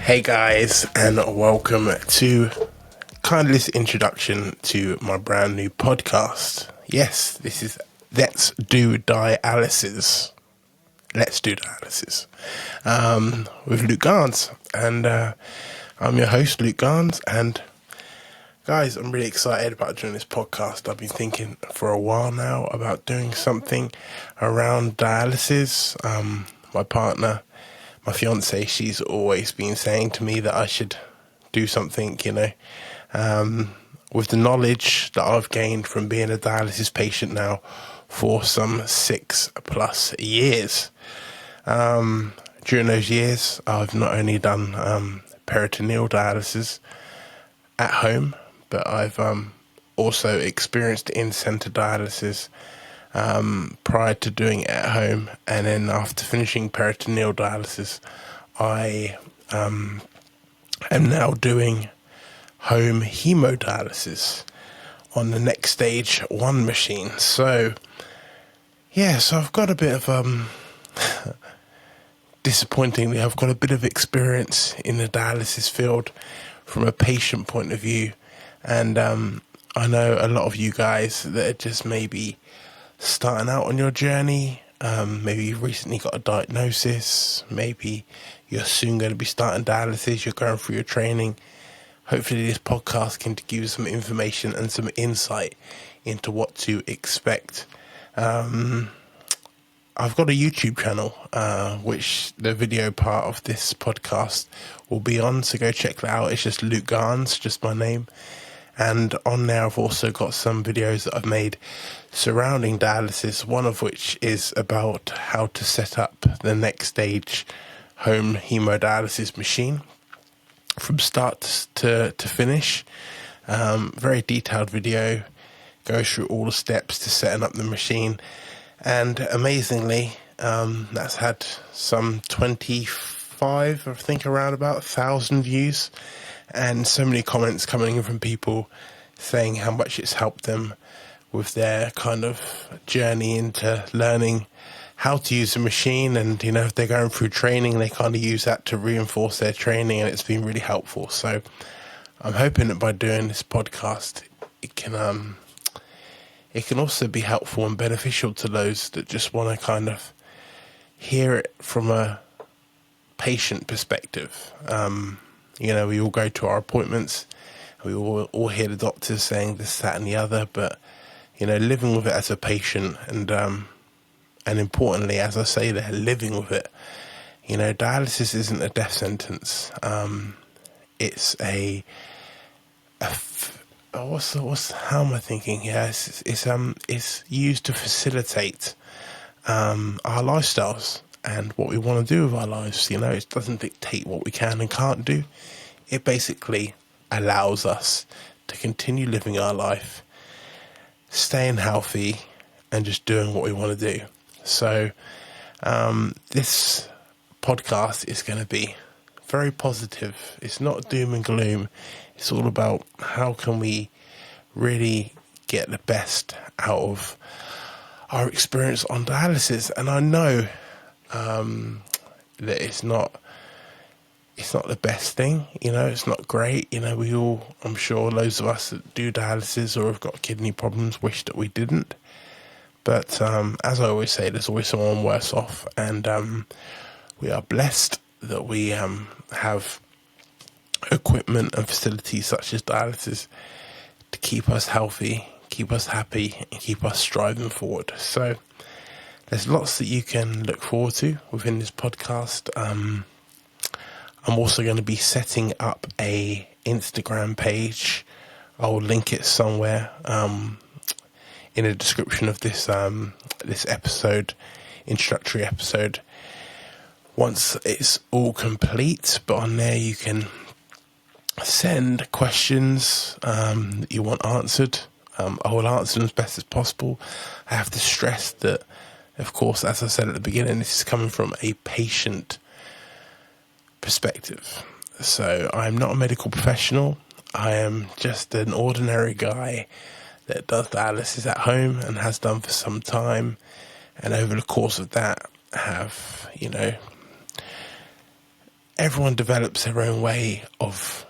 Hey guys, and welcome to kind of this introduction to my brand new podcast. Yes, this is Let's Do Dialysis. Let's Do Dialysis with Luke Garnes, and I'm your host, Luke Garnes. And guys, I'm really excited about doing this podcast. I've been thinking for a while now about doing something around dialysis. My partner, my fiance, she's always been saying to me that I should do something, with the knowledge that I've gained from being a dialysis patient now for some 6+ years. During those years, I've not only done peritoneal dialysis at home, but I've also experienced in-center dialysis prior to doing it at home, and then after finishing peritoneal dialysis, I am now doing home hemodialysis on the Next Stage 1 machine. So I've got a bit of disappointingly, I've got a bit of experience in the dialysis field from a patient point of view, and I know a lot of you guys that are just maybe starting out on your journey. Maybe you've recently got a diagnosis, maybe you're soon going to be starting dialysis, you're going through your training. Hopefully this podcast can give you some information and some insight into what to expect. I've got a YouTube channel, which the video part of this podcast will be on, so go check that out. It's just Luke Garnes, just my name. And on there, I've also got some videos that I've made surrounding dialysis, one of which is about how to set up the Next Stage home hemodialysis machine from start to finish. Very detailed video, goes through all the steps to setting up the machine. And amazingly, that's had some 25, I think around about 1,000 views. And so many comments coming in from people saying how much it's helped them with their kind of journey into learning how to use the machine. And, if they're going through training, they kind of use that to reinforce their training, and it's been really helpful. So I'm hoping that by doing this podcast, it can also be helpful and beneficial to those that just want to kind of hear it from a patient perspective. We all go to our appointments, we all hear the doctors saying this, that and the other, but, living with it as a patient and importantly, as I say there, living with it, dialysis isn't a death sentence. It's how am I thinking here? It's used to facilitate our lifestyles and what we want to do with our lives. It doesn't dictate what we can and can't do. It basically allows us to continue living our life, staying healthy, and just doing what we want to do. So this podcast is going to be very positive. It's not doom and gloom. It's all about how can we really get the best out of our experience on dialysis. And I know that it's not the best thing, it's not great. We all, I'm sure loads of us that do dialysis or have got kidney problems wish that we didn't. But as I always say, there's always someone worse off, and we are blessed that we have equipment and facilities such as dialysis to keep us healthy, keep us happy, and keep us striving forward. So there's lots that you can look forward to within this podcast. I'm also going to be setting up a Instagram page. I'll link it somewhere in the description of this episode, introductory episode, once it's all complete. But on there you can send questions that you want answered. I will answer them as best as possible. I have to stress that, of course, as I said at the beginning, this is coming from a patient perspective. So I'm not a medical professional. I am just an ordinary guy that does dialysis at home and has done for some time. And over the course of that, have, everyone develops their own way of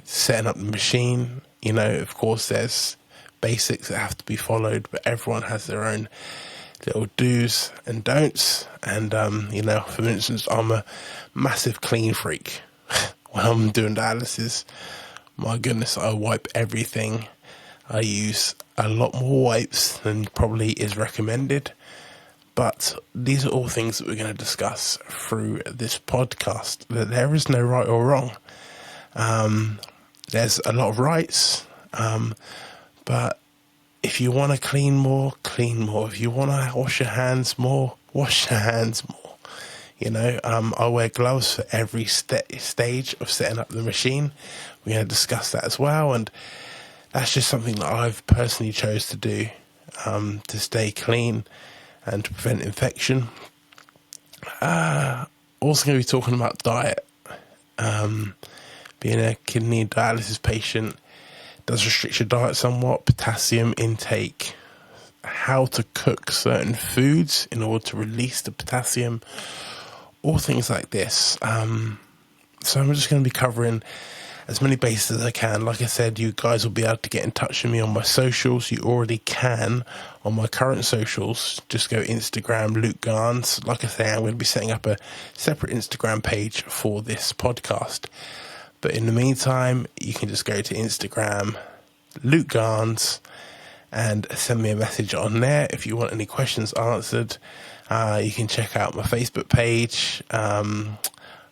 setting up the machine. You know, of course, there's basics that have to be followed, but everyone has their own little do's and don'ts. And, you know, for instance, I'm a massive clean freak. When I'm doing dialysis, my goodness, I wipe everything. I use a lot more wipes than probably is recommended. But these are all things that we're going to discuss through this podcast. That there is no right or wrong. There's a lot of rights, but if you want to clean more, clean more. If you want to wash your hands more, wash your hands more. You know, I wear gloves for every stage of setting up the machine. We're going to discuss that as well, and that's just something that I've personally chose to do to stay clean and to prevent infection. Also going to be talking about diet. Being a kidney dialysis patient does restrict your diet somewhat, potassium intake, how to cook certain foods in order to release the potassium, all things like this. So I'm just going to be covering as many bases as I can. Like I said, you guys will be able to get in touch with me on my socials. You already can on my current socials. Just go Instagram, Luke Garns. Like I say, I'm going to be setting up a separate Instagram page for this podcast. But in the meantime, you can just go to Instagram, Luke Garns, and send me a message on there if you want any questions answered. You can check out my Facebook page.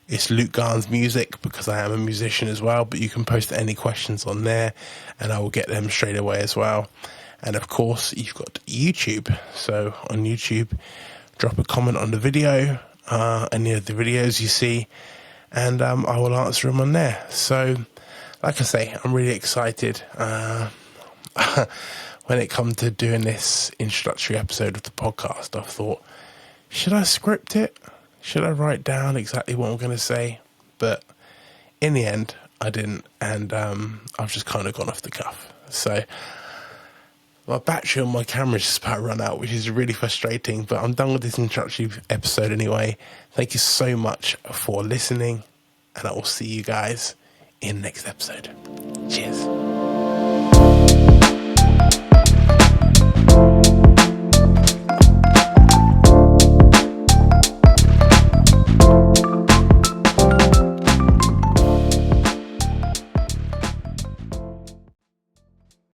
It's Luke Garns Music because I am a musician as well, but you can post any questions on there and I will get them straight away as well. And of course, you've got YouTube. So on YouTube, drop a comment on the video, any of the videos you see, and I will answer them on there. So, like I say, I'm really excited when it comes to doing this introductory episode of the podcast. I thought, should I script it? Should I write down exactly what I'm going to say? But in the end, I didn't, and I've just kind of gone off the cuff. So my battery on my camera is just about to run out, which is really frustrating, but I'm done with this introductory episode anyway. Thank you so much for listening, and I will see you guys in the next episode. Cheers.